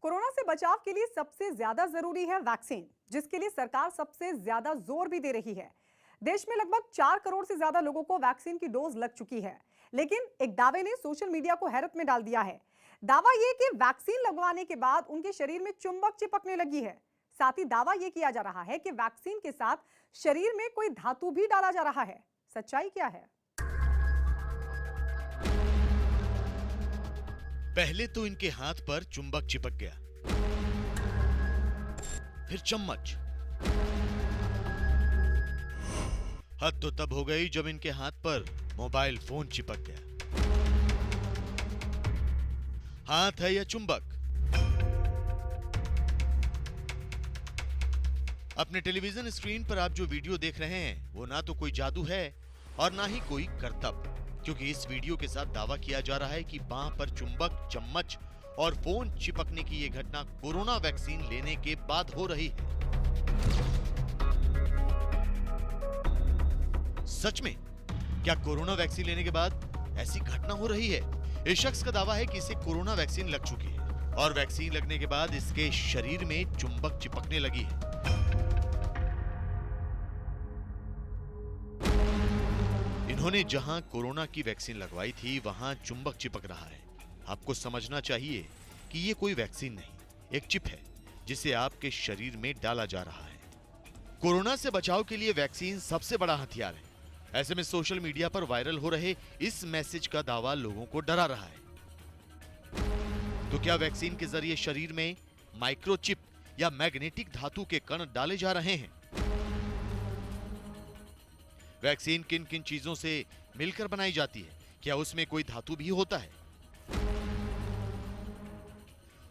Corona से बचाव के लिए सबसे ज्यादा जरूरी है वैक्सीन, जिसके लिए सरकार सबसे ज्यादा जोर भी दे रही है। देश में लगभग 4 करोड़ से ज्यादा लोगों को वैक्सीन की डोज लग चुकी है। लेकिन एक दावे ने सोशल मीडिया को हैरत में डाल दिया है। दावा यह कि वैक्सीन लगवाने के बाद उनके शरीर में चुंबक चिपकने लगी है। साथ ही दावा यह किया जा रहा है कि वैक्सीन के साथ शरीर में कोई धातु भी डाला जा रहा है। सच्चाई क्या है? पहले तो इनके हाथ पर चुंबक चिपक गया, फिर चम्मच। हद तो तब हो गई जब इनके हाथ पर मोबाइल फोन चिपक गया। हाथ है या चुंबक? अपने टेलीविजन स्क्रीन पर आप जो वीडियो देख रहे हैं वो ना तो कोई जादू है और ना ही कोई करतब, क्योंकि इस वीडियो के साथ दावा किया जा रहा है कि बांह पर चुंबक, चम्मच और फोन चिपकने की यह घटना कोरोना वैक्सीन लेने के बाद हो रही है। सच में क्या कोरोना वैक्सीन लेने के बाद ऐसी घटना हो रही है? इस शख्स का दावा है कि इसे कोरोना वैक्सीन लग चुकी है और वैक्सीन लगने के बाद इसके शरीर में चुंबक चिपकने लगी है। इन्होंने जहां कोरोना की वैक्सीन लगवाई थी वहां चुंबक चिपक रहा है। आपको समझना चाहिए कि ये कोई वैक्सीन नहीं, एक चिप है जिसे आपके शरीर में डाला जा रहा है। कोरोना से बचाव के लिए वैक्सीन सबसे बड़ा हथियार है। ऐसे में सोशल मीडिया पर वायरल हो रहे इस मैसेज का दावा लोगों को डरा रहा है। तो क्या वैक्सीन के जरिए शरीर में माइक्रोचिप या मैग्नेटिक धातु के कण डाले जा रहे हैं? वैक्सीन किन किन चीजों से मिलकर बनाई जाती है? क्या उसमें कोई धातु भी होता है?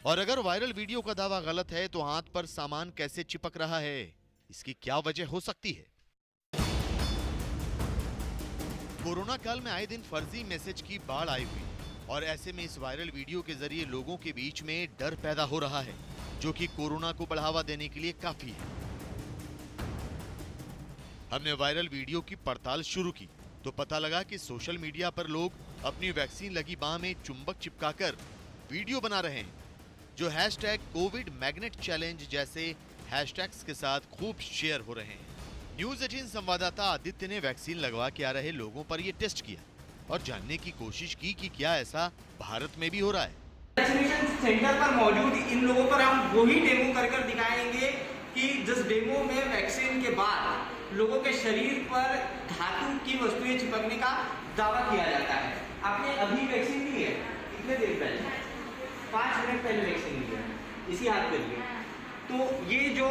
और अगर वायरल वीडियो का दावा गलत है तो हाथ पर सामान कैसे चिपक रहा है? इसकी क्या वजह हो सकती है? कोरोना काल में आए दिन फर्जी मैसेज की बाढ़ आई हुई है और ऐसे में इस वायरल वीडियो के जरिए लोगों के बीच में डर पैदा हो रहा है, जो कि कोरोना को बढ़ावा देने के लिए काफी है। हमने वायरल वीडियो की पड़ताल शुरू की तो पता लगा कि सोशल मीडिया पर लोग अपनी वैक्सीन लगी बांह में चुंबक चिपकाकर वीडियो बना रहे हैं, जो #कोविड मैग्नेट चैलेंज जैसे हैशटैग्स के साथ खूब शेयर हो रहे हैं। न्यूज़ 18 संवाददाता आदित्य ने वैक्सीन लगवा के आ रहे लोगों पर यह टेस्ट किया और जानने की कोशिश की कि क्या ऐसा भारत में भी हो रहा है। वैक्सीनेशन सेंटर पर मौजूद इन लोगों पर हम वही डेमो कर दिखाएंगे कि जिस डेमो में वैक्सीन के बाद लोगों के शरीर पर धातु की वस्तुएं चिपकने का दावा किया जाता है। आपने अभी वैक्सीन ली है? कितने देर पहले? 5 मिनट पहले वैक्सीन ली है, इसी हाथ पे ली है। तो ये जो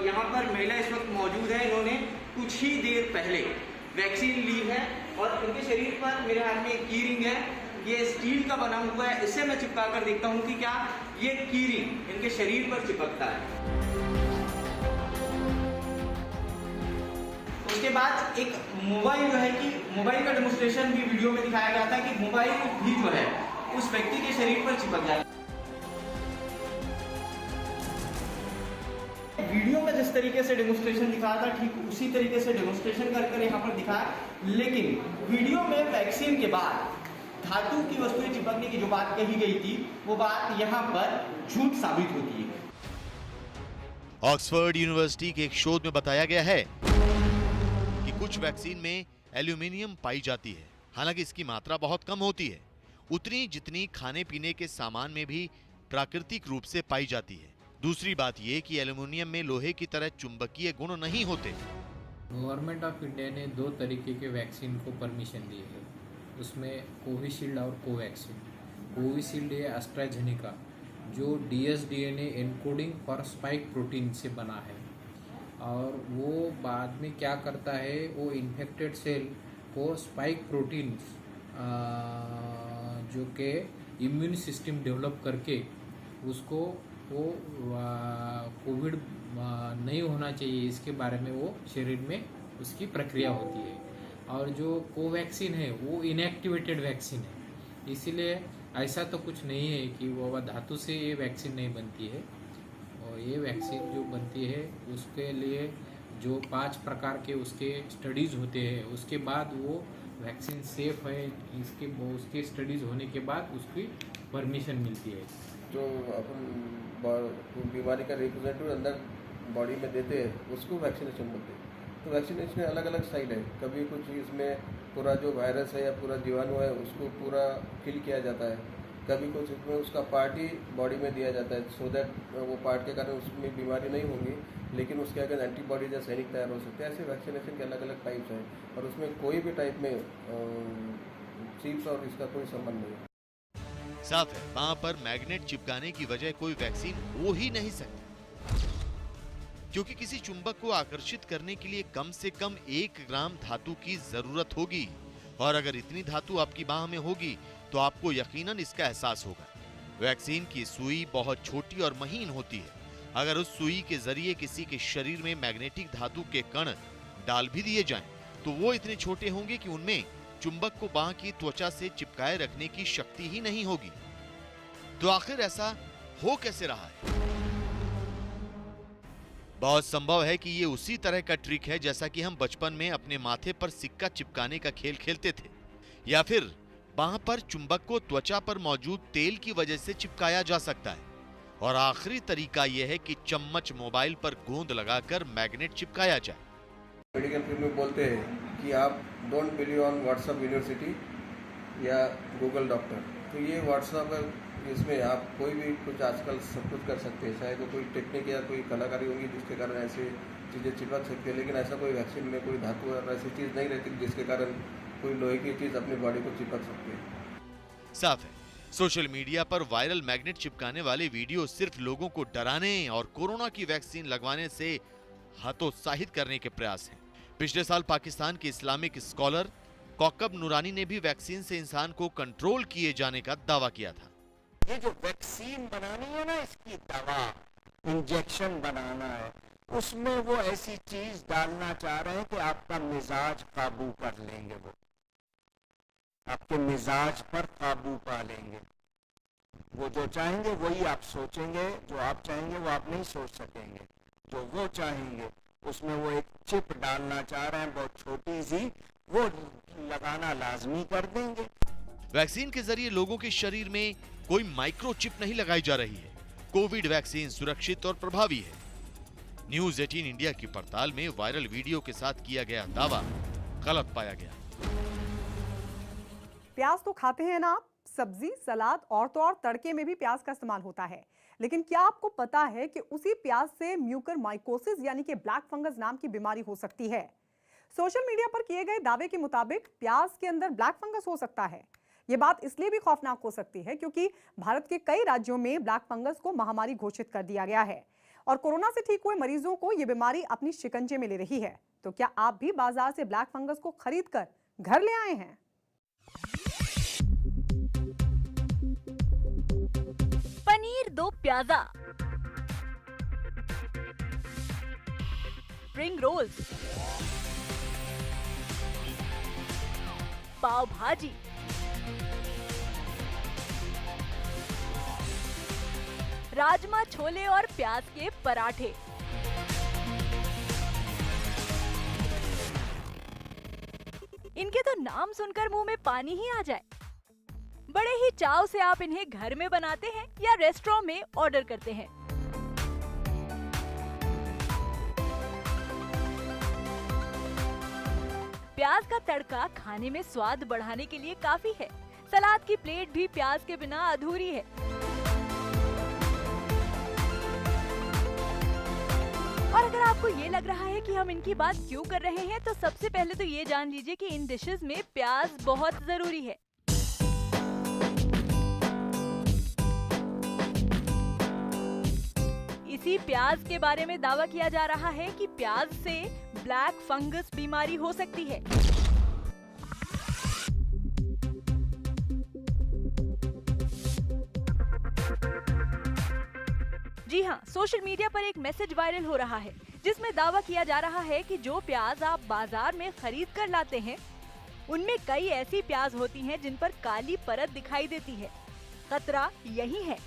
यहाँ पर महिला इस वक्त मौजूद है, इन्होंने कुछ ही देर पहले वैक्सीन ली है और इनके शरीर पर मेरे हाथ में एक की रिंग है, ये स्टील का बना हुआ है। इसे मैं चिपका कर देखता हूँ कि क्या ये की रिंग इनके शरीर पर चिपकता है। उसके बाद एक मोबाइल जो है कि मोबाइल का डेमोस्ट्रेशन भी वीडियो में दिखाया गया था कि मोबाइल भी जो है उस व्यक्ति के शरीर पर चिपक जाए। वीडियो में जिस तरीके से डेमोस्ट्रेशन दिखाया था ठीक उसी तरीके से डेमोस्ट्रेशन कर यहाँ पर दिखाया, लेकिन वीडियो में वैक्सीन के बाद धातु की वस्तुएं चिपकने की जो बात कही गई थी वो बात यहाँ पर झूठ साबित होती है। ऑक्सफोर्ड यूनिवर्सिटी के एक शोध में बताया गया है कि कुछ वैक्सीन में एल्यूमिनियम पाई जाती है। हालांकि इसकी मात्रा बहुत कम होती है, उतनी जितनी खाने पीने के सामान में भी प्राकृतिक रूप से पाई जाती है। दूसरी बात यह कि एल्युमिनियम में लोहे की तरह चुंबकीय गुण नहीं होते। गवर्नमेंट ऑफ इंडिया ने 2 तरीके के वैक्सीन को परमिशन दी है, उसमें कोविशील्ड और कोवैक्सीन। कोविशील्ड है एस्ट्राजेनेका, जो dsDNA encoding for spike protein से बना है और वो बाद में क्या करता है, वो इन्फेक्टेड सेल को स्पाइक प्रोटीन्स जो कि इम्यून सिस्टम डेवलप करके उसको वो कोविड नहीं होना चाहिए इसके बारे में वो शरीर में उसकी प्रक्रिया होती है। और जो कोवैक्सीन है वो इनएक्टिवेटेड वैक्सीन है, इसीलिए ऐसा तो कुछ नहीं है कि वो धातु से ये वैक्सीन नहीं बनती है। और ये वैक्सीन जो बनती है उसके लिए जो 5 प्रकार के उसके स्टडीज़ होते हैं, उसके बाद वो वैक्सीन सेफ है, उसके स्टडीज़ होने के बाद उसकी परमिशन मिलती है। जो अपन बीमारी का रिप्रेजेंटेटिव अंदर बॉडी में देते हैं, उसको वैक्सीनेशन बोलते हैं। तो वैक्सीनेशन अलग अलग स्टाइल है। कभी कुछ इसमें पूरा जो वायरस है या पूरा जीवाणु है उसको पूरा किल किया जाता है, कभी कुछ इसमें उसका पार्ट ही बॉडी में दिया जाता है, सो दैट वो पार्ट के कारण उसमें बीमारी नहीं होगी, लेकिन उसके अगर एंटीबॉडीज या सैनिक तैयार हो सकते हैं। ऐसे वैक्सीनेशन के अलग अलग टाइप्स हैं और उसमें कोई भी टाइप में चिप्स और इसका कोई संबंध नहीं है। साफ है, वहां पर मैग्नेट चिपकाने की वजह कोई वैक्सीन हो ही नहीं सकती, क्योंकि किसी चुंबक को आकर्षित करने के लिए कम से कम 1 ग्राम धातु की जरूरत होगी, और अगर इतनी धातु आपकी बाह में होगी तो आपको यकीनन इसका एहसास होगा। वैक्सीन की सुई बहुत छोटी और महीन होती है। अगर उस सुई के जरिए किसी के शरीर में मैग्नेटिक धातु के कण डाल भी दिए जाएं, तो वो इतने छोटे होंगे कि उनमें चुंबक को बाह की त्वचा से चिपकाए रखने की शक्ति ही नहीं होगी। तो आखिर ऐसा हो कैसे रहा है? बहुत संभव है कि ये उसी तरह का ट्रिक है जैसा कि हम बचपन में अपने माथे पर सिक्का चिपकाने का खेल खेलते थे, या फिर बाह पर चुंबक को त्वचा पर मौजूद तेल की वजह से चिपकाया जा सकता है। और आखिरी तरीका यह है कि चम्मच मोबाइल पर गोंद लगाकर मैग्नेट चिपकाया जाए। मेडिकल फील्ड में बोलते हैं कि आप don't believe on WhatsApp university या गूगल डॉक्टर। तो ये व्हाट्सएप, इसमें आप कोई भी कुछ आजकल सब कुछ कर सकते हैं, शायद वो कोई टेक्निक या कोई कलाकारी होगी जिसके कारण ऐसे चीज़ें चिपक सकती है, लेकिन ऐसा कोई वैक्सीन में कोई धातु और ऐसी चीज़ नहीं रहती जिसके कारण कोई लोहे की चीज़ अपनी बॉडी को चिपक सकती है। साफ है, सोशल मीडिया पर वायरल मैग्नेट चिपकाने वाले वीडियो सिर्फ लोगों को डराने और कोरोना की वैक्सीन लगवाने से हतोत्साहित करने के प्रयास हैं। पिछले साल पाकिस्तान के इस्लामिक स्कॉलर कौकब नूरानी ने भी वैक्सीन से इंसान को कंट्रोल किए जाने का दावा किया था। ये जो वैक्सीन बनानी है ना, इसकी दवा इंजेक्शन बनाना है, उसमें वो ऐसी चीज डालना चाह रहे हैं कि आपका मिजाज काबू कर लेंगे, वो आपके मिजाज पर काबू पा लेंगे। वो जो चाहेंगे वही आप सोचेंगे, जो आप चाहेंगे वो आप नहीं सोच सकेंगे। जो वो चाहेंगे उसमें वो एक चिप डालना चाह रहे हैं, बहुत छोटी सी, वो लगाना लाजमी कर देंगे। वैक्सीन के जरिए लोगों के शरीर में कोई माइक्रोचिप नहीं लगाई जा रही है। कोविड वैक्सीन सुरक्षित और प्रभावी है। न्यूज़ 18 इंडिया की पड़ताल में वायरल वीडियो के साथ किया गया दावा गलत पाया गया। प्याज तो खाते हैं ना आप? सब्जी, सलाद और तो और तड़के में भी प्याज का इस्तेमाल होता है। लेकिन क्या आपको पता है कि उसी प्याज से म्यूकरमाइकोसिस यानी कि ब्लैक फंगस नाम की बीमारी हो सकती है? सोशल मीडिया पर किए गए दावे के मुताबिक प्याज के अंदर ब्लैक फंगस हो सकता है। ये बात इसलिए भी खौफनाक हो सकती है क्योंकि भारत के कई राज्यों में ब्लैक फंगस को महामारी घोषित कर दिया गया है और कोरोना से ठीक हुए मरीजों को ये बीमारी अपनी शिकंजे में ले रही है। तो क्या आप भी बाजार से ब्लैक फंगस को खरीद कर घर ले आए हैं? पनीर दो प्याजा, स्प्रिंग रोल्स, पाव भाजी, राजमा, छोले और प्याज के पराठे, इनके तो नाम सुनकर मुंह में पानी ही आ जाए। बड़े ही चाव से आप इन्हें घर में बनाते हैं या रेस्टोरेंट में ऑर्डर करते हैं। प्याज का तड़का खाने में स्वाद बढ़ाने के लिए काफी है। सलाद की प्लेट भी प्याज के बिना अधूरी है। और अगर आपको ये लग रहा है कि हम इनकी बात क्यों कर रहे हैं, तो सबसे पहले तो ये जान लीजिए कि इन डिशेस में प्याज बहुत जरूरी है। इसी प्याज के बारे में दावा किया जा रहा है कि प्याज से ब्लैक फंगस बीमारी हो सकती है। जी हाँ, सोशल मीडिया पर एक मैसेज वायरल हो रहा है जिसमें दावा किया जा रहा है कि जो प्याज आप बाजार में खरीद कर लाते हैं उनमें कई ऐसी प्याज होती हैं जिन पर काली परत दिखाई देती है। खतरा यही है।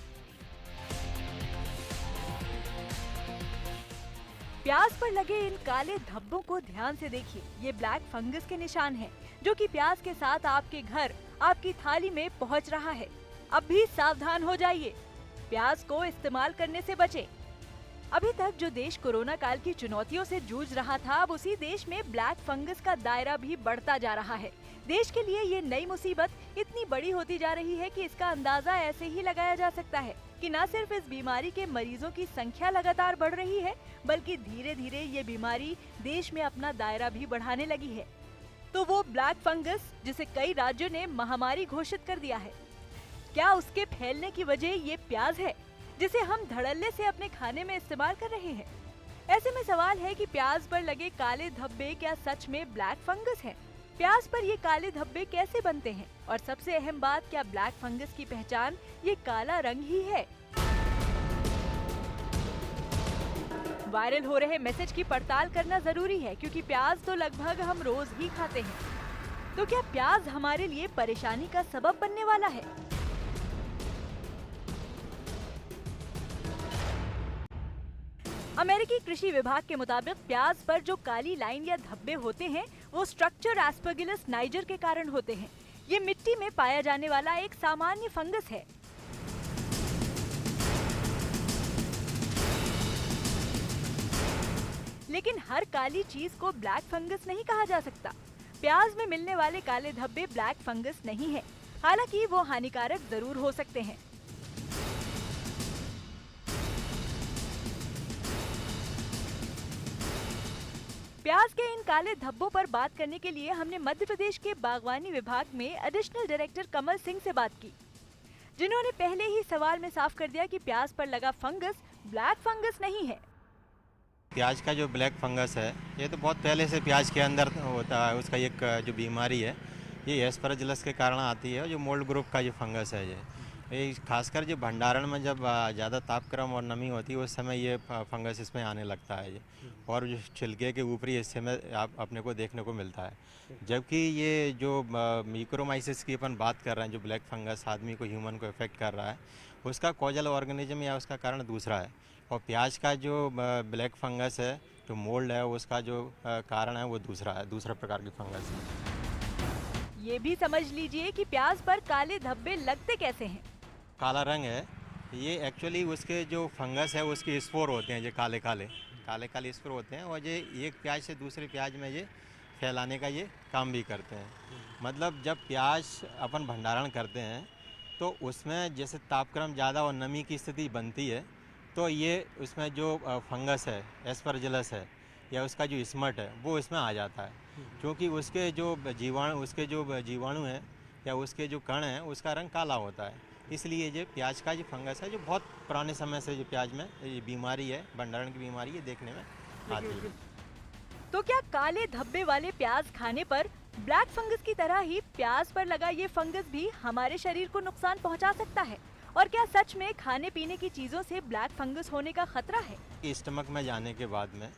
प्याज पर लगे इन काले धब्बों को ध्यान से देखिए। ये ब्लैक फंगस के निशान हैं, जो कि प्याज के साथ आपके घर, आपकी थाली में पहुंच रहा है। अब भी सावधान हो जाइए। प्याज को इस्तेमाल करने से बचे। अभी तक जो देश कोरोना काल की चुनौतियों से जूझ रहा था, अब उसी देश में ब्लैक फंगस का दायरा भी बढ़ता जा रहा है। देश के लिए ये नई मुसीबत इतनी बड़ी होती जा रही है कि इसका अंदाजा ऐसे ही लगाया जा सकता है कि न सिर्फ इस बीमारी के मरीजों की संख्या लगातार बढ़ रही है, बल्कि धीरे धीरे ये बीमारी देश में अपना दायरा भी बढ़ाने लगी है। तो वो ब्लैक फंगस जिसे कई राज्यों ने महामारी घोषित कर दिया है, क्या उसके फैलने की वजह ये प्याज है जिसे हम धड़ल्ले से अपने खाने में इस्तेमाल कर रहे हैं? ऐसे में सवाल है कि प्याज पर लगे काले धब्बे क्या सच में ब्लैक फंगस हैं? प्याज पर ये काले धब्बे कैसे बनते हैं? और सबसे अहम बात, क्या ब्लैक फंगस की पहचान ये काला रंग ही है? वायरल हो रहे मैसेज की पड़ताल करना जरूरी है, क्योंकि प्याज तो लगभग हम रोज ही खाते हैं। तो क्या प्याज हमारे लिए परेशानी का सबब बनने वाला है? अमेरिकी कृषि विभाग के मुताबिक प्याज पर जो काली लाइन या धब्बे होते हैं, वो स्ट्रक्चर एस्परगिलस नाइजर के कारण होते हैं। ये मिट्टी में पाया जाने वाला एक सामान्य फंगस है। लेकिन हर काली चीज को ब्लैक फंगस नहीं कहा जा सकता। प्याज में मिलने वाले काले धब्बे ब्लैक फंगस नहीं है, हालांकि वो हानिकारक जरूर हो सकते हैं। प्याज के इन काले धब्बों पर बात करने के लिए हमने मध्य प्रदेश के बागवानी विभाग में एडिशनल डायरेक्टर कमल सिंह से बात की, जिन्होंने पहले ही सवाल में साफ कर दिया कि प्याज पर लगा फंगस ब्लैक फंगस नहीं है। प्याज का जो ब्लैक फंगस है, ये तो बहुत पहले से प्याज के अंदर होता है। उसका एक जो बीमारी है, ये एस्परजिलस के कारण आती है। जो मोल्ड ग्रुप का जो फंगस है, ये खासकर जो भंडारण में जब ज़्यादा तापक्रम और नमी होती है, उस समय ये फंगस इसमें आने लगता है। ये और जो छिलके के ऊपरी हिस्से में आप अपने को देखने को मिलता है। जबकि ये जो मिक्रोमाइसिस की अपन बात कर रहे हैं, जो ब्लैक फंगस आदमी को, ह्यूमन को इफेक्ट कर रहा है, उसका कॉजल ऑर्गेनिज्म या उसका कारण दूसरा है। और प्याज का जो ब्लैक फंगस है, जो मोल्ड है, उसका जो कारण है वो दूसरा है, दूसरा प्रकार की फंगस है। ये भी समझ लीजिए कि प्याज पर काले धब्बे लगते कैसे हैं। काला रंग है, ये एक्चुअली उसके जो फंगस है उसके स्पोर होते हैं, जो काले काले स्पोर होते हैं, और ये एक प्याज से दूसरे प्याज में ये फैलाने का ये काम भी करते हैं। मतलब जब प्याज अपन भंडारण करते हैं तो उसमें जैसे तापक्रम ज़्यादा और नमी की स्थिति बनती है, तो ये उसमें जो फंगस है, एस्परजिलस है, या उसका जो स्मट है, वो इसमें आ जाता है। क्योंकि उसके जो जीवाणु हैं या उसके जो कण हैं, उसका रंग काला होता है। इसलिए जो प्याज का जो फंगस है, जो बहुत पुराने समय से जो प्याज में ये बीमारी है, भंडारण की बीमारी, ये देखने में आती है। तो क्या काले धब्बे वाले प्याज खाने पर ब्लैक फंगस की तरह ही प्याज पर लगा ये फंगस भी हमारे शरीर को नुकसान पहुंचा सकता है? और क्या सच में खाने पीने की चीजों से ब्लैक फंगस होने का खतरा है? स्टमक में जाने के बाद में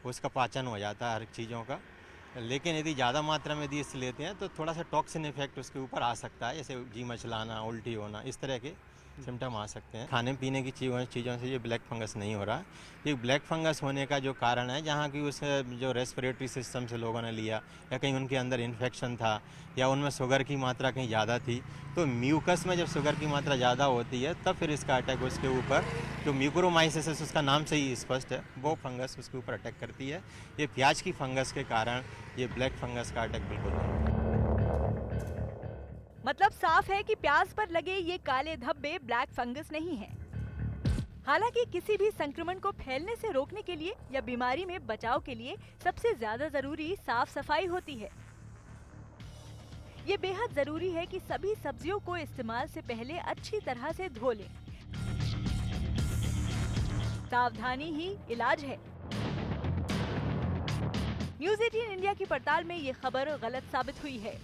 उसका पाचन हो जाता है हर चीज़ों का, लेकिन यदि ज़्यादा मात्रा में यदि इसे लेते हैं तो थोड़ा सा टॉक्सिन इफेक्ट उसके ऊपर आ सकता है, जैसे जी मचलाना, उल्टी होना, इस तरह के सिम्टम आ सकते हैं। खाने पीने की चीज़ों से ये ब्लैक फंगस नहीं हो रहा। ये ब्लैक फंगस होने का जो कारण है, जहाँ की उस जो रेस्पिरेटरी सिस्टम से लोगों ने लिया, या कहीं उनके अंदर इन्फेक्शन था, या उनमें शुगर की मात्रा कहीं ज़्यादा थी, तो म्यूकस में जब शुगर की मात्रा ज़्यादा होती है तब फिर इसका अटैक उसके ऊपर, जो म्यूकोरोमाइसिस उसका नाम से ही स्पष्ट है, वो फंगस उसके ऊपर अटैक करती है। ये प्याज की फंगस के कारण ये ब्लैक फंगस का अटैक बिल्कुल नहीं। मतलब साफ है कि प्याज पर लगे ये काले धब्बे ब्लैक फंगस नहीं है। हालांकि किसी भी संक्रमण को फैलने से रोकने के लिए या बीमारी में बचाव के लिए सबसे ज्यादा जरूरी साफ सफाई होती है। ये बेहद जरूरी है कि सभी सब्जियों को इस्तेमाल से पहले अच्छी तरह से धो लें। सावधानी ही इलाज है। न्यूज़ 18 इंडिया की पड़ताल में ये खबर गलत साबित हुई है।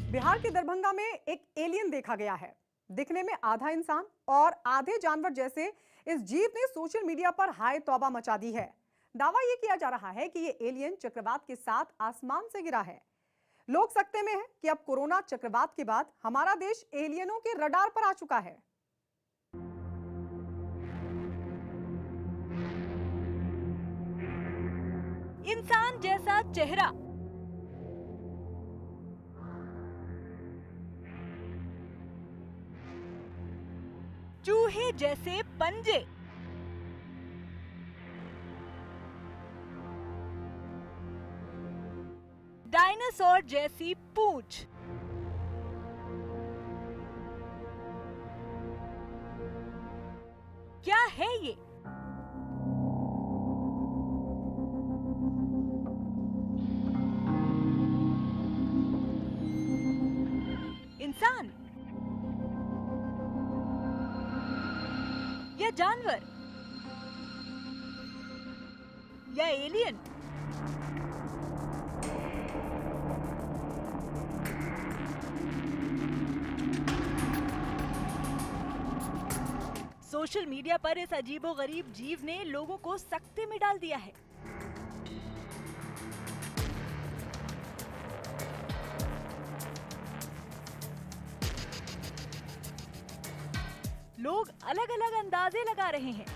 बिहार के दरभंगा में एक एलियन देखा गया है। दिखने में आधा इंसान और आधे जानवर जैसे इस जीव ने सोशल मीडिया पर हाय तौबा मचा दी है। दावा यह किया जा रहा है कि ये एलियन चक्रवात के साथ आसमान से गिरा है। लोग सकते में है कि अब कोरोना चक्रवात के बाद हमारा देश एलियनों के रडार पर आ चुका है। इंसान जैसा चेहरा, चूहे जैसे पंजे, डायनासोर जैसी पूंछ, क्या है ये? इंसान या जानवर या एलियन? सोशल मीडिया पर इस अजीबोगरीब जीव ने लोगों को सकते में डाल दिया है। लोग अलग अलग अंदाजे लगा रहे हैं।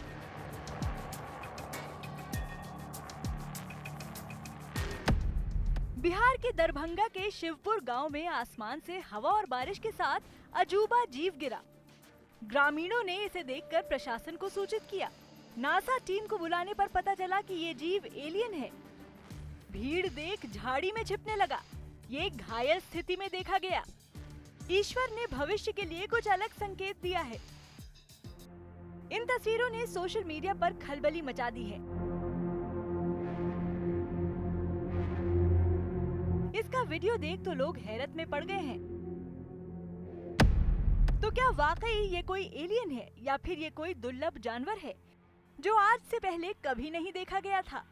बिहार के दरभंगा के शिवपुर गांव में आसमान से हवा और बारिश के साथ अजूबा जीव गिरा। ग्रामीणों ने इसे देखकर प्रशासन को सूचित किया। नासा टीम को बुलाने पर पता चला कि ये जीव एलियन है। भीड़ देख झाड़ी में छिपने लगा। ये घायल स्थिति में देखा गया। ईश्वर ने भविष्य के लिए कुछ अलग संकेत दिया है। इन तस्वीरों ने सोशल मीडिया पर खलबली मचा दी है। इसका वीडियो देख तो लोग हैरत में पड़ गए हैं। तो क्या वाकई ये कोई एलियन है या फिर ये कोई दुर्लभ जानवर है जो आज से पहले कभी नहीं देखा गया था?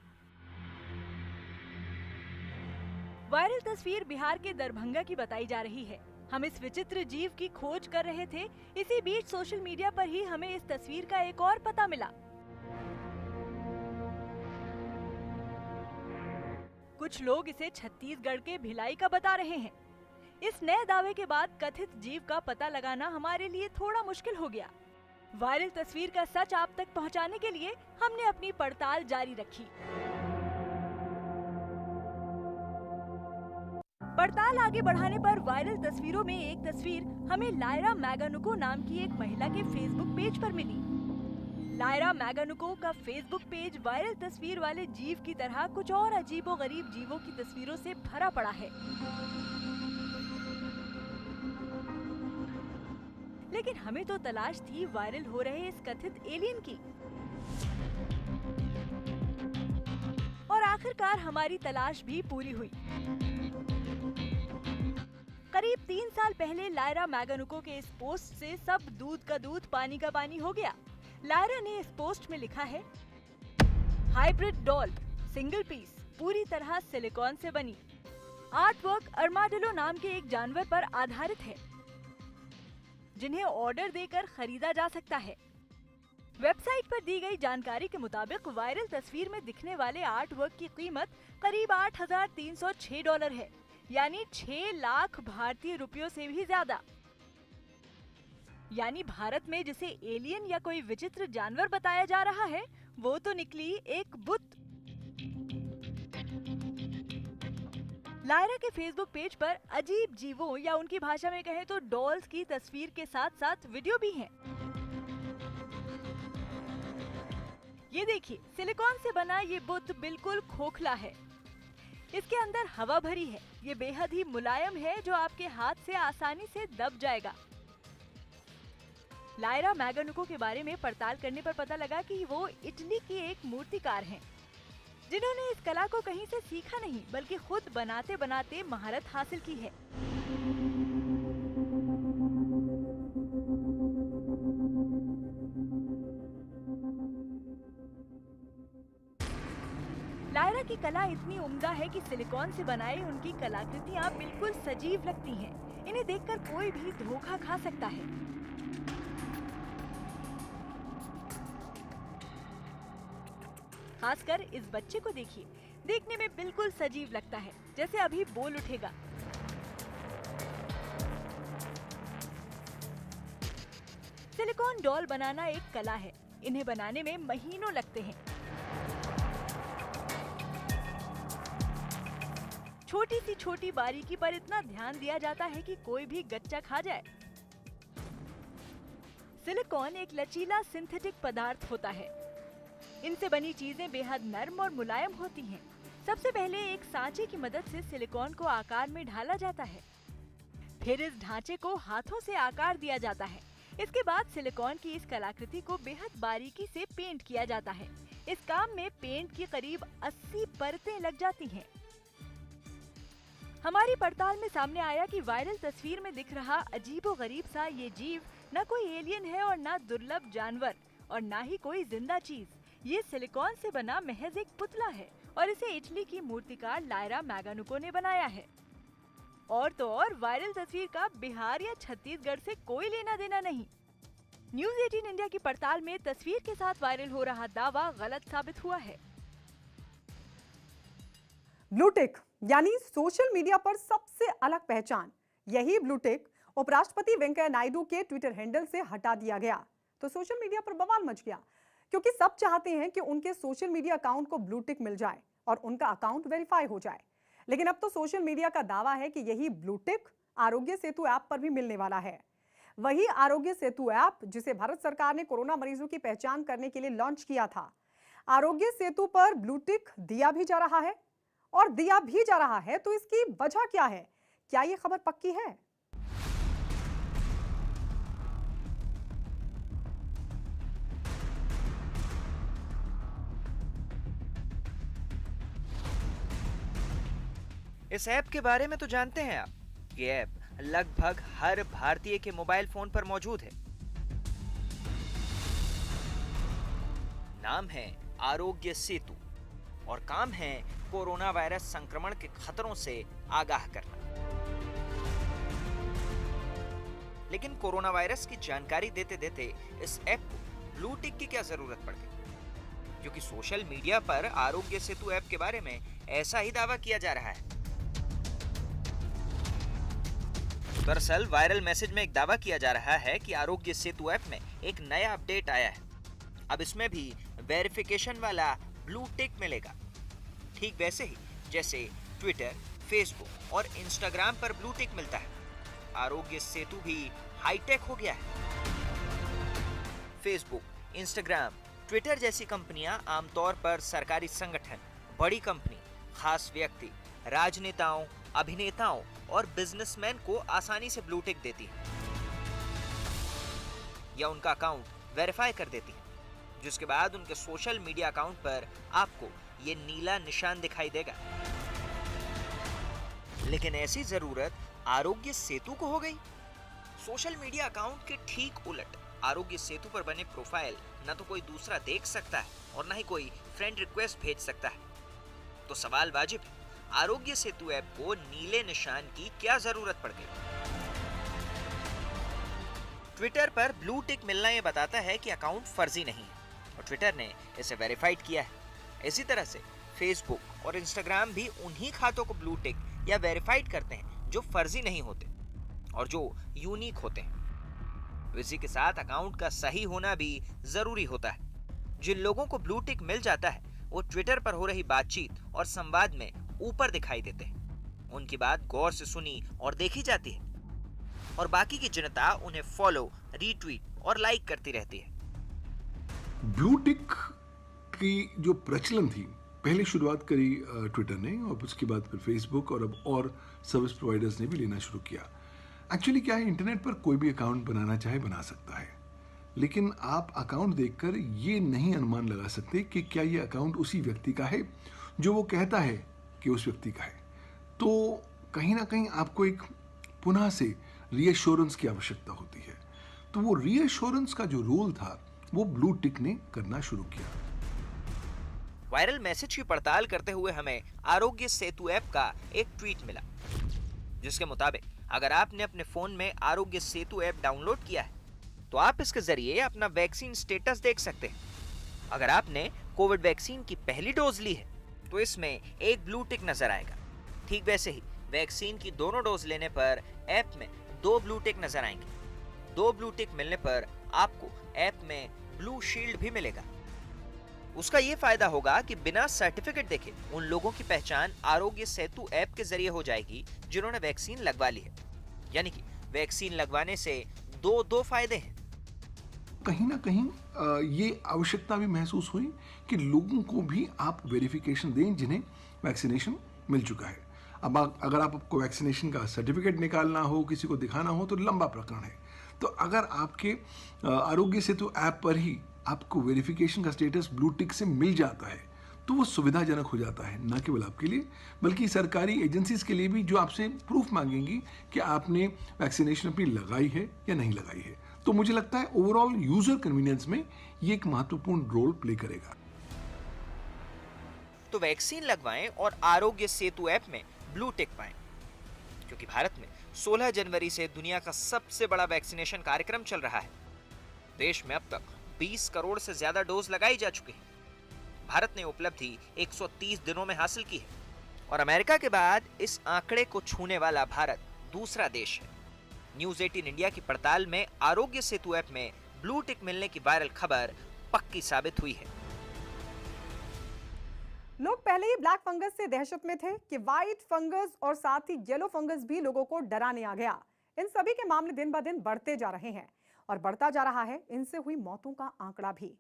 वायरल तस्वीर बिहार के दरभंगा की बताई जा रही है। हम इस विचित्र जीव की खोज कर रहे थे। इसी बीच सोशल मीडिया पर ही हमें इस तस्वीर का एक और पता मिला। कुछ लोग इसे छत्तीसगढ़ के भिलाई का बता रहे हैं। इस नए दावे के बाद कथित जीव का पता लगाना हमारे लिए थोड़ा मुश्किल हो गया। वायरल तस्वीर का सच आप तक पहुंचाने के लिए हमने अपनी पड़ताल जारी रखी। पड़ताल आगे बढ़ाने पर वायरल तस्वीरों में एक तस्वीर हमें लायरा मैगानुको नाम की एक महिला के फेसबुक पेज पर मिली। लायरा मैगानुको का फेसबुक पेज वायरल तस्वीर वाले जीव की तरह कुछ और अजीबोगरीब जीवों की तस्वीरों से भरा पड़ा है। लेकिन हमें तो तलाश थी वायरल हो रहे इस कथित एलियन की। और आखिरकार हमारी तलाश भी पूरी हुई। करीब 3 साल पहले लायरा मैगानुको के इस पोस्ट से सब दूध का दूध पानी का पानी हो गया। लायरा ने इस पोस्ट में लिखा है, हाइब्रिड डॉल सिंगल पीस पूरी तरह सिलिकॉन से बनी। आर्ट वर्क अर्माडिलो नाम के एक जानवर पर आधारित है जिन्हें ऑर्डर देकर खरीदा जा सकता है। वेबसाइट पर दी गई जानकारी के मुताबिक वायरल तस्वीर में दिखने वाले आर्ट वर्क की कीमत करीब $8,306 है, यानी 6 लाख भारतीय रुपयों से भी ज्यादा। यानी भारत में जिसे एलियन या कोई विचित्र जानवर बताया जा रहा है वो तो निकली एक बुत। लायरा के फेसबुक पेज पर अजीब जीवों या उनकी भाषा में कहें तो डॉल्स की तस्वीर के साथ साथ वीडियो भी हैं। ये देखिए, सिलिकॉन से बना ये बुत बिल्कुल खोखला है। इसके अंदर हवा भरी है। ये बेहद ही मुलायम है जो आपके हाथ से आसानी से दब जाएगा। लायरा मैगानुको के बारे में पड़ताल करने पर पता लगा कि वो इटली की एक मूर्तिकार हैं, जिन्होंने इस कला को कहीं से सीखा नहीं बल्कि खुद बनाते बनाते महारत हासिल की है। लायरा की कला इतनी उम्दा है कि सिलिकॉन से बनाई उनकी कलाकृतियां बिल्कुल सजीव लगती हैं। इन्हें देखकर कोई भी धोखा खा सकता है। खासकर इस बच्चे को देखिए, देखने में बिल्कुल सजीव लगता है, जैसे अभी बोल उठेगा। सिलिकॉन डॉल बनाना एक कला है। इन्हें बनाने में महीनों लगते हैं। छोटी सी छोटी बारीकी पर इतना ध्यान दिया जाता है कि कोई भी गच्चा खा जाए। सिलिकॉन एक लचीला सिंथेटिक पदार्थ होता है। इनसे बनी चीजें बेहद नर्म और मुलायम होती हैं। सबसे पहले एक सांचे की मदद से सिलिकॉन को आकार में ढाला जाता है। फिर इस ढांचे को हाथों से आकार दिया जाता है। इसके बाद सिलिकॉन की इस कलाकृति को बेहद बारीकी से पेंट किया जाता है। इस काम में पेंट की करीब 80 परतें लग जाती हैं। हमारी पड़ताल में सामने आया कि वायरल तस्वीर में दिख रहा अजीबोगरीब सा ये जीव न कोई एलियन है और न दुर्लभ जानवर और न ही कोई जिंदा चीज। ये सिलिकॉन से बना महज एक पुतला है और इसे इटली की मूर्तिकार लायरा मैगानुको ने बनाया है। और तो और वायरल तस्वीर का बिहार या छत्तीसगढ़ से कोई लेना देना नहीं। न्यूज़ 18 इंडिया की पड़ताल में तस्वीर के साथ वायरल हो रहा दावा गलत साबित हुआ है। ब्लू टिक यानी सोशल मीडिया पर सबसे अलग पहचान, यही ब्लू टिक उपराष्ट्रपति वेंकैया नायडू के ट्विटर हैंडल से हटा दिया गया तो सोशल मीडिया पर बवाल मच गया, क्योंकि सब चाहते हैं कि उनके सोशल मीडिया अकाउंट को ब्लू टिक मिल जाए और उनका अकाउंट वेरीफाई हो जाए। लेकिन अब तो सोशल मीडिया का दावा है कि यही blue tick Aarogya Setu app पर भी मिलने वाला है। वही आरोग्य सेतु ऐप जिसे भारत सरकार ने कोरोना मरीजों की पहचान करने के लिए लॉन्च किया था। आरोग्य सेतु पर ब्लू टिक दिया भी जा रहा है और दिया भी जा रहा है, तो इसकी वजह क्या है? क्या ये खबर पक्की है? इस ऐप के बारे में तो जानते हैं आप। ये ऐप लगभग हर भारतीय के मोबाइल फोन पर मौजूद है। नाम है आरोग्य सेतु और काम है कोरोना वायरस संक्रमण के खतरों से आगाह करना। लेकिन कोरोना वायरस की जानकारी देते देते इस ऐप को ब्लू टिक की क्या जरूरत पड़ गई? क्योंकि सोशल मीडिया पर आरोग्य सेतु ऐप के बारे में ऐसा ही दावा किया जा रहा है। दरअसल वायरल मैसेज में एक दावा किया जा रहा है कि आरोग्य सेतु ऐप में एक नया अपडेट आया है। अब इसमें भी वेरिफिकेशन वाला ब्लू टिक मिलेगा, ठीक वैसे ही जैसे ट्विटर, फेसबुक और इंस्टाग्राम पर ब्लू टिक मिलता है। आरोग्य सेतु भी हाईटेक हो गया है। फेसबुक, इंस्टाग्राम, ट्विटर जैसी कंपनियां आमतौर पर सरकारी संगठन, बड़ी कंपनी, खास व्यक्ति, राजनेताओं, अभिनेताओं और बिजनेसमैन को आसानी से ब्लू टिक देती है या उनका अकाउंट वेरीफाई कर देती है, जिसके बाद उनके सोशल मीडिया अकाउंट पर आपको ये नीला निशान दिखाई देगा। लेकिन ऐसी जरूरत आरोग्य सेतु को हो गई। सोशल मीडिया अकाउंट के ठीक उलट आरोग्य सेतु पर बने प्रोफाइल न तो कोई दूसरा देख सकता है और न ही कोई फ्रेंड रिक्वेस्ट भेज सकता है। तो सवाल वाजिब है, आरोग्य सेतु ऐप को नीले निशान की क्या जरूरत पड़ गई? ट्विटर पर ब्लू टिक मिलना यह बताता है कि अकाउंट फर्जी नहीं है और ट्विटर ने इसे वेरीफाइड किया है। इसी तरह से फेसबुक और इंस्टाग्राम भी उन्हीं खातों को ब्लू टिक या वेरीफाइड करते हैं जो फर्जी नहीं होते और जो यूनिक होते हैं। इसी के साथ अकाउंट का सही होना भी जरूरी होता है। जिन लोगों को ब्लू टिक मिल जाता है वो ट्विटर पर हो रही बातचीत और संवाद में ऊपर दिखाई देते हैं। उनकी बात गौर से सुनी और देखी जाती है और बाकी की जनता उन्हें फॉलो, रीट्वीट और लाइक करती रहती है। ब्लू टिक की जो प्रचलन थी, पहले शुरुआत करी ट्विटर ने और उसके बाद फिर फेसबुक और अब और सर्विस प्रोवाइडर्स ने भी लेना शुरू किया। एक्चुअली क्या है, इंटरनेट पर कोई भी अकाउंट बनाना चाहे बना सकता है, लेकिन आप अकाउंट देखकर ये नहीं अनुमान लगा सकते कि क्या ये अकाउंट उसी व्यक्ति का है जो वो कहता है कि उस व्यक्ति का है। तो कहीं ना कहीं आपको एक पुनः से रीअश्योरेंस की आवश्यकता होती है। तो वो रीअश्योरेंस का जो रोल था वो ब्लू टिक ने करना शुरू किया। वायरल मैसेज की पड़ताल करते हुए हमें आरोग्य सेतु ऐप का एक ट्वीट मिला, जिसके मुताबिक अगर आपने अपने फोन में आरोग्य सेतु ऐप डाउनलोड किया है तो आप इसके जरिए अपना वैक्सीन स्टेटस देख सकते हैं। अगर आपने कोविड वैक्सीन की पहली डोज ली है तो इसमें एक ब्लू टिक नजर आएगा। ठीक वैसे ही वैक्सीन की दोनों डोज लेने पर ऐप में 2 ब्लू टिक नजर आएंगे। 2 ब्लू टिक मिलने पर आपको ऐप में ब्लू शील्ड भी मिलेगा। उसका ये फायदा होगा कि बिना सर्टिफिकेट देखे उन लोगों की पहचान आरोग्य सेतु ऐप के जरिए हो जाएगी जिन्होंने वैक्सीन लगवा ली है। यानी कि वैक्सीन लगवाने से दो फायदे हैं। कहीं ना कहीं ये आवश्यकता भी महसूस हुई कि लोगों को भी आप वेरिफिकेशन दें जिन्हें वैक्सीनेशन मिल चुका है। अब अगर आपको वैक्सीनेशन का सर्टिफिकेट निकालना हो, किसी को दिखाना हो, तो लंबा प्रकरण है। तो अगर आपके आरोग्य सेतु ऐप पर ही आपको वेरिफिकेशन का स्टेटस ब्लू टिक से मिल जाता है तो वो सुविधाजनक हो जाता है, न केवल आपके लिए बल्कि सरकारी एजेंसीज के लिए भी, जो आपसे प्रूफ मांगेंगी कि आपने वैक्सीनेशन अपनी लगाई है या नहीं लगाई है। तो मुझे लगता है ओवरऑल यूजर कन्वीनियंस में ये एक महत्वपूर्ण रोल प्ले करेगा। तो वैक्सीन लगवाएं और आरोग्य सेतु ऐप में ब्लू टिक पाएं, क्योंकि भारत में 16 जनवरी से दुनिया का सबसे बड़ा वैक्सीनेशन कार्यक्रम चल रहा है। देश में अब तक 20 करोड़ से ज्यादा डोज लगाई जा चुकी है। भारत ने उपलब्धि 130 दिनों में हासिल की है और अमेरिका के बाद इस आंकड़े को छूने वाला भारत दूसरा देश है। न्यूज़ 18 इंडिया की पड़ताल में आरोग्य सेतु ऐप में ब्लू टिक मिलने की वायरल खबर पक्की साबित हुई है। लोग पहले ही ब्लैक फंगस से दहशत में थे कि व्हाइट फंगस और साथ ही येलो फंगस भी लोगों को डराने आ गया। इन सभी के मामले दिन ब दिन बढ़ते जा रहे हैं और बढ़ता जा रहा है इनसे हुई मौतों का आंकड़ा भी।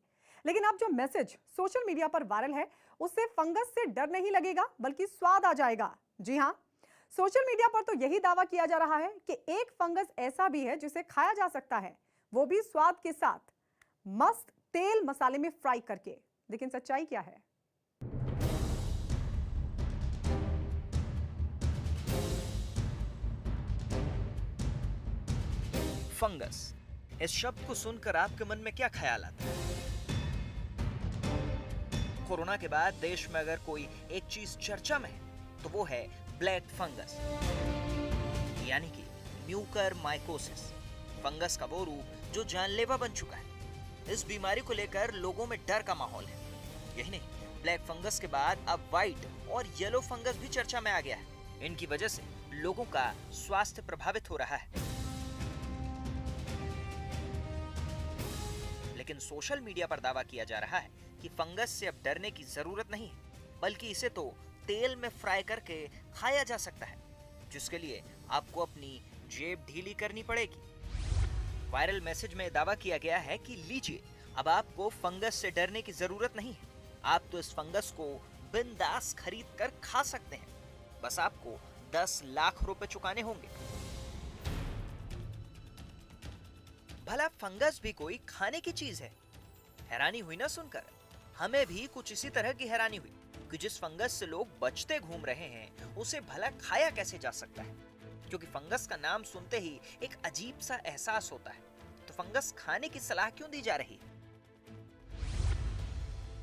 लेकिन अब जो मैसेज सोशल मीडिया पर वायरल है उससे फंगस से डर नहीं लगेगा बल्कि स्वाद आ जाएगा। जी हां, सोशल मीडिया पर तो यही दावा किया जा रहा है कि एक फंगस ऐसा भी है जिसे खाया जा सकता है, वो भी स्वाद के साथ, मस्त तेल मसाले में फ्राई करके। लेकिन सच्चाई क्या है? फंगस, इस शब्द को सुनकर आपके मन में क्या ख्याल आता है? कोरोना के बाद देश में अगर कोई एक चीज चर्चा में है तो वो है ब्लैक फंगस, यानी कि म्यूकरमाइकोसिस। फंगस का वो रूप जो जानलेवा बन चुका है। इस बीमारी को लेकर लोगों में डर का माहौल है। यही नहीं, ब्लैक फंगस के बाद अब व्हाइट और येलो फंगस भी चर्चा में आ गया है। इनकी वजह से लोगों का स्वास्थ्य प्रभावित हो रहा है। लेकिन सोशल मीडिया पर दावा किया जा रहा है कि फंगस से अब डरने की जरूरत नहीं है, बल्कि इसे तो तेल में फ्राई करके खाया जा सकता है, जिसके लिए आपको अपनी जेब ढीली करनी पड़ेगी। वायरल मैसेज में दावा किया गया है कि लीजिए, अब आपको फंगस से डरने की जरूरत नहीं है। आप तो इस फंगस को बिंदास खरीद कर खा सकते हैं। बस आपको 10 लाख रुपए चुकाने होंगे। भला फंगस भी कोई खाने की चीज है? हैरानी हुई ना सुनकर। हमें भी कुछ इसी तरह की हैरानी हुई कि जिस फंगस से लोग बचते घूम रहे हैं उसे भला खाया कैसे जा सकता है, क्योंकि फंगस का नाम सुनते ही एक अजीब सा एहसास होता है। तो फंगस खाने की सलाह क्यों दी जा रही है?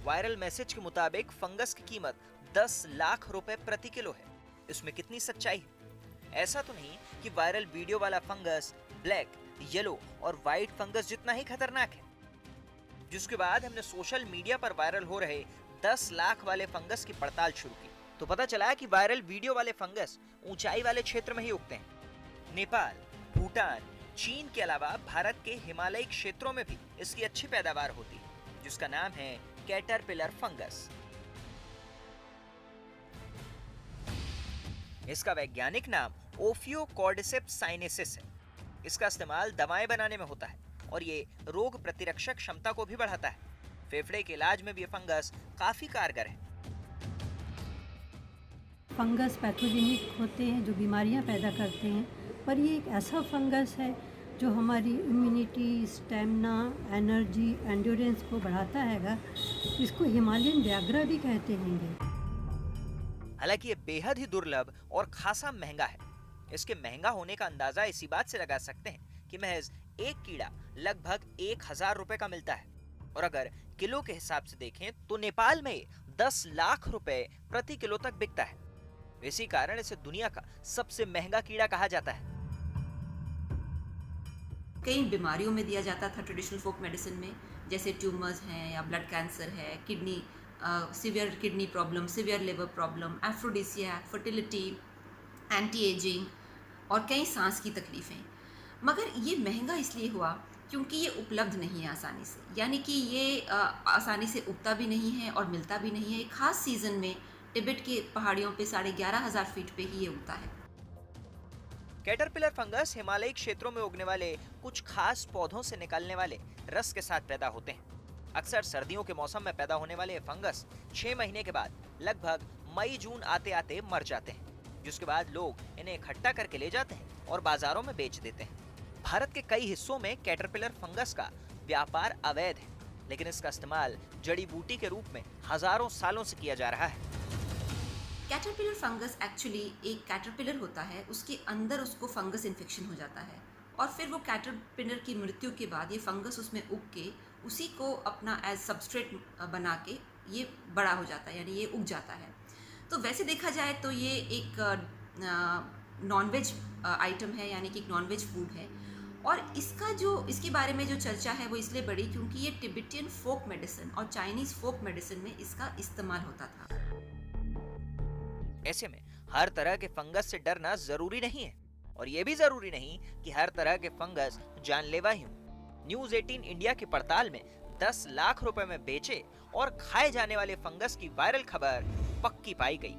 वायरल मैसेज के मुताबिक फंगस की कीमत 10 लाख रुपए प्रति किलो है। इसमें कितनी सच्चाई है? ऐसा तो नहीं कि वायरल वीडियो वाला फंगस ब्लैक, येलो और व्हाइट फंगस जितना ही खतरनाक है। जिसके बाद हमने सोशल मीडिया पर वायरल हो रहे 10 लाख वाले फंगस की पड़ताल शुरू की तो पता चला कि वायरल वीडियो वाले फंगस ऊंचाई वाले क्षेत्र में ही उगते हैं। नेपाल, भूटान, चीन के अलावा भारत के हिमालयी क्षेत्रों में भी इसकी अच्छी पैदावार होती है, जिसका नाम है कैटरपिलर फंगस। इसका वैज्ञानिक नाम ओफियोकॉर्डिसेप्स साइनेसिस है। इसका इस्तेमाल दवाएं बनाने में होता है और ये रोग प्रतिरक्षक क्षमता को भी बढ़ाता है। फेफड़े के इलाज में भी ये फंगस काफी कारगर है। फंगस पैथोजेनिक होते हैं जो बीमारियां पैदा करते हैं, पर ये एक ऐसा फंगस है जो हमारी इम्यूनिटी, स्टेमिना, एनर्जी, एंड्योरेंस को बढ़ाता हैगा। इसको हिमालयन व्याघ्रा भी कहते हैं। हालांकि ये बेहद ही दुर्लभ और खासा महंगा है। इसके महंगा होने का अंदाजा इसी बात से लगा सकते हैं कि महज एक कीड़ा लगभग 1000 रुपए का मिलता है, और अगर किलो के हिसाब से देखें तो नेपाल में 10 लाख रुपए प्रति किलो तक बिकता है। इसी कारण इसे दुनिया का सबसे महंगा कीड़ा कहा जाता है। कई बीमारियों में दिया जाता था ट्रेडिशनल फोक मेडिसिन में, जैसे ट्यूमर्स हैं या ब्लड कैंसर है, kidney severe kidney problem, severe liver problem, aphrodisia, fertility, anti ageing और कई सांस की तकलीफ़ें। मगर ये महंगा इसलिए हुआ क्योंकि ये उपलब्ध नहीं है आसानी से, यानी कि ये आसानी से उगता भी नहीं है और मिलता भी नहीं है। एक खास सीज़न में तिब्बत के पहाड़ियों पे 11,500 फीट पे ही ये उगता है। कैटरपिलर फंगस हिमालयी क्षेत्रों में उगने वाले कुछ खास पौधों से निकलने वाले रस के साथ पैदा होते हैं। अक्सर सर्दियों के मौसम में पैदा होने वाले फंगस 6 महीने के बाद लगभग मई जून आते आते मर जाते हैं, जिसके बाद लोग इन्हें इकट्ठा करके ले जाते हैं और बाजारों में बेच देते हैं। भारत के कई हिस्सों में कैटरपिलर फंगस का व्यापार अवैध है, लेकिन इसका इस्तेमाल जड़ी बूटी के रूप में हजारों सालों से किया जा रहा है। कैटरपिलर फंगस एक्चुअली एक कैटरपिलर होता है, उसके अंदर उसको फंगस इन्फेक्शन हो जाता है और फिर वो कैटरपिलर की मृत्यु के बाद ये फंगस उसमें उग के उसी को अपना एज सबस्ट्रेट बना के ये बड़ा हो जाता है, यानी ये उग जाता है। तो वैसे देखा जाए तो ये एक नॉनवेज आइटम है, यानी कि एक नॉनवेज फूड है और इसके बारे में जो चर्चा है वो इसलिए बढ़ी क्योंकि ये तिब्बतियन फोक मेडिसिन और चाइनीज फोक मेडिसिन में इसका इस्तेमाल होता था। ऐसे में हर तरह के फंगस से डरना जरूरी नहीं है और ये भी जरूरी नहीं कि हर तरह के फंगस जानलेवा ही हो। न्यूज़ 18 इंडिया की पड़ताल में 10 लाख रुपए में बेचे और खाए जाने वाले फंगस की वायरल खबर पक्की पाई गई।